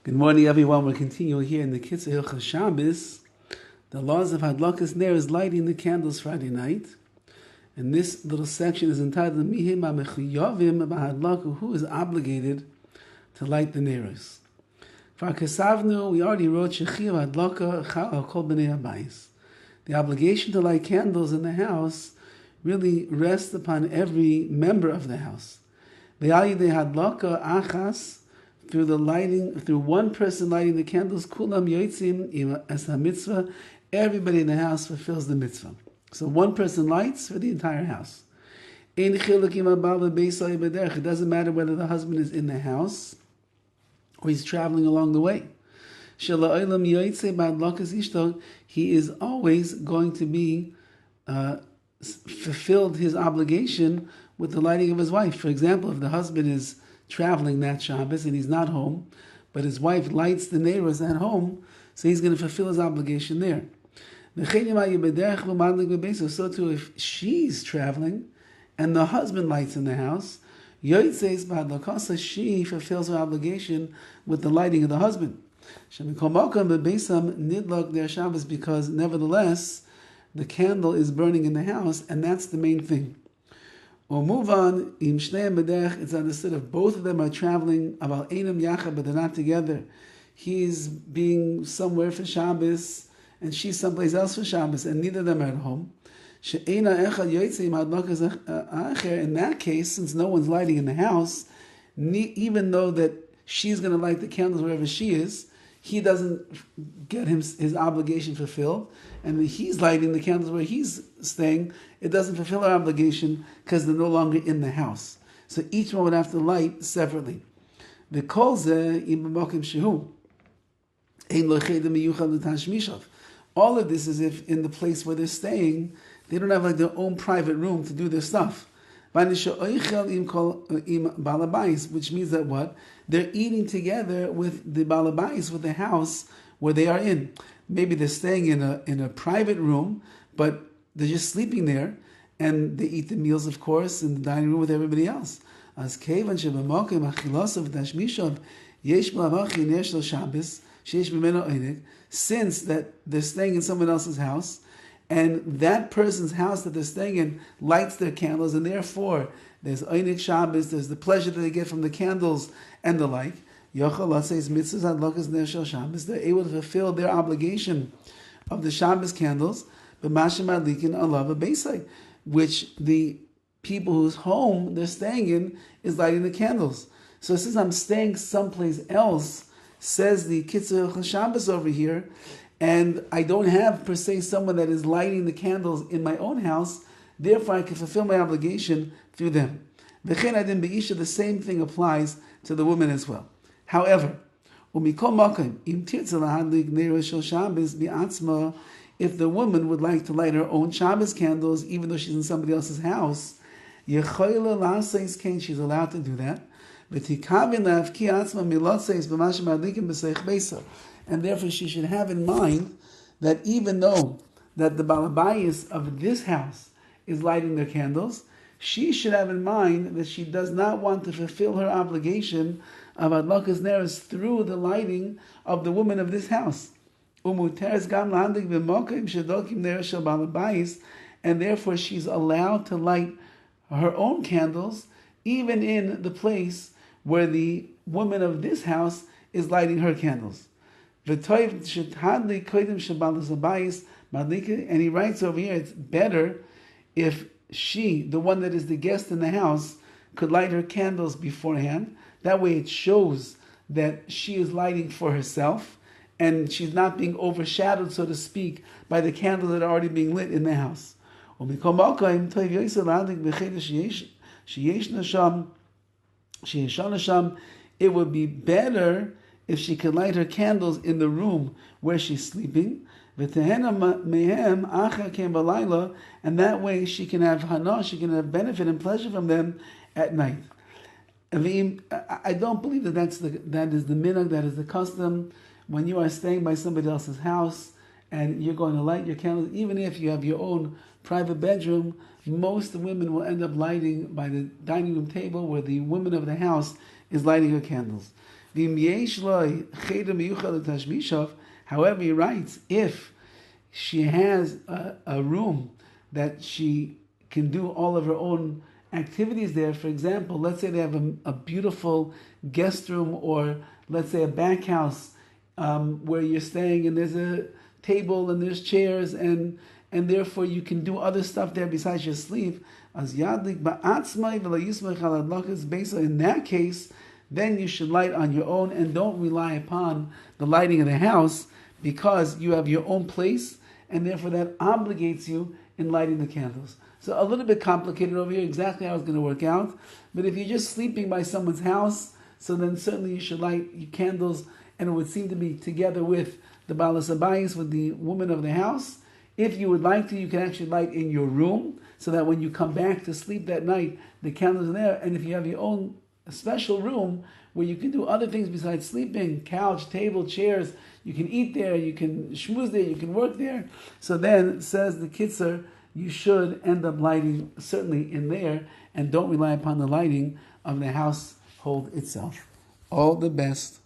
Good morning, everyone. We're continuing here in the KITZUR HILCHOS SHABBOS. The laws of Hadlakas Ner is lighting the candles Friday night. And this little section is entitled Mihim HaMechuyavim B'Hadlaka, who is obligated to light the Neros. For Kesavnu, we already wrote Shechiv Hadlaka Chal Kol B'nei Habayis. The obligation to light candles in the house really rests upon every member of the house. Ve'ayidei Hadlaka Achas, through one person lighting the candles, kulam yotzim as a mitzvah, everybody in the house fulfills the mitzvah. So one person lights for the entire house. It doesn't matter whether the husband is in the house or he's traveling along the way. He is always going to be fulfilled his obligation with the lighting of his wife. For example, if the husband is traveling that Shabbos and he's not home, but his wife lights the neighbors at home, so he's going to fulfill his obligation there. So too, if she's traveling and the husband lights in the house, she fulfills her obligation with the lighting of the husband. Because nevertheless, the candle is burning in the house, and that's the main thing. We'll move on. It's understood if both of them are traveling, but they're not together. He's being somewhere for Shabbos, and she's someplace else for Shabbos, and neither of them are at home. In that case, since no one's lighting in the house, even though that she's going to light the candles wherever she is, he doesn't get his obligation fulfilled, and he's lighting the candles where he's staying. It doesn't fulfill our obligation because they're no longer in the house. So each one would have to light separately. All of this is if in the place where they're staying, they don't have like their own private room to do their stuff. Which means that what? They're eating together with the balabais, with the house where they are in. Maybe they're staying in a private room, but they're just sleeping there, and they eat the meals, of course, in the dining room with everybody else. Since that they're staying in someone else's house, and that person's house that they're staying in lights their candles, and therefore there's Einik Shabbos, there's the pleasure that they get from the candles and the like. They're able to fulfill their obligation of the Shabbos candles, which the people whose home they're staying in is lighting the candles. So since I'm staying someplace else, says the KITZUR HILCHOS over here, and I don't have per se someone that is lighting the candles in my own house, therefore I can fulfill my obligation through them. The same thing applies to the woman as well. However, if the woman would like to light her own Shabbos candles, even though she's in somebody else's house, she's allowed to do that. And therefore she should have in mind that even though that the balabayis of this house is lighting their candles, she should have in mind that she does not want to fulfill her obligation of Adlakas Neros through the lighting of the woman of this house. And therefore she's allowed to light her own candles even in the place where the woman of this house is lighting her candles. And he writes over here, it's better if she, the one that is the guest in the house, could light her candles beforehand. That way it shows that she is lighting for herself and she's not being overshadowed, so to speak, by the candles that are already being lit in the house. It would be better if she could light her candles in the room where she's sleeping, and that way she can have hana, she can have benefit and pleasure from them at night. I don't believe that is the minhag, that is the custom. When you are staying by somebody else's house and you're going to light your candles, even if you have your own private bedroom, most women will end up lighting by the dining room table where the woman of the house is lighting her candles. However, he writes, if she has a room that she can do all of her own activities there, for example, let's say they have a beautiful guest room, or let's say a back house where you're staying and there's a table and there's chairs and therefore you can do other stuff there besides your sleep. As yadlik ba'atzmai v'lo yismach al adlakas beisa. In that case, then you should light on your own and don't rely upon the lighting of the house, because you have your own place and therefore that obligates you in lighting the candles. So a little bit complicated over here, exactly how it's going to work out. But if you're just sleeping by someone's house, so then certainly you should light your candles, and it would seem to be together with the Balas Abayis, with the woman of the house. If you would like to, you can actually light in your room, so that when you come back to sleep that night, the candles are there. And if you have your own special room where you can do other things besides sleeping, couch, table, chairs, you can eat there, you can schmooze there, you can work there. So then, says the KITZUR, you should end up lighting certainly in there, and don't rely upon the lighting of the household itself. All the best.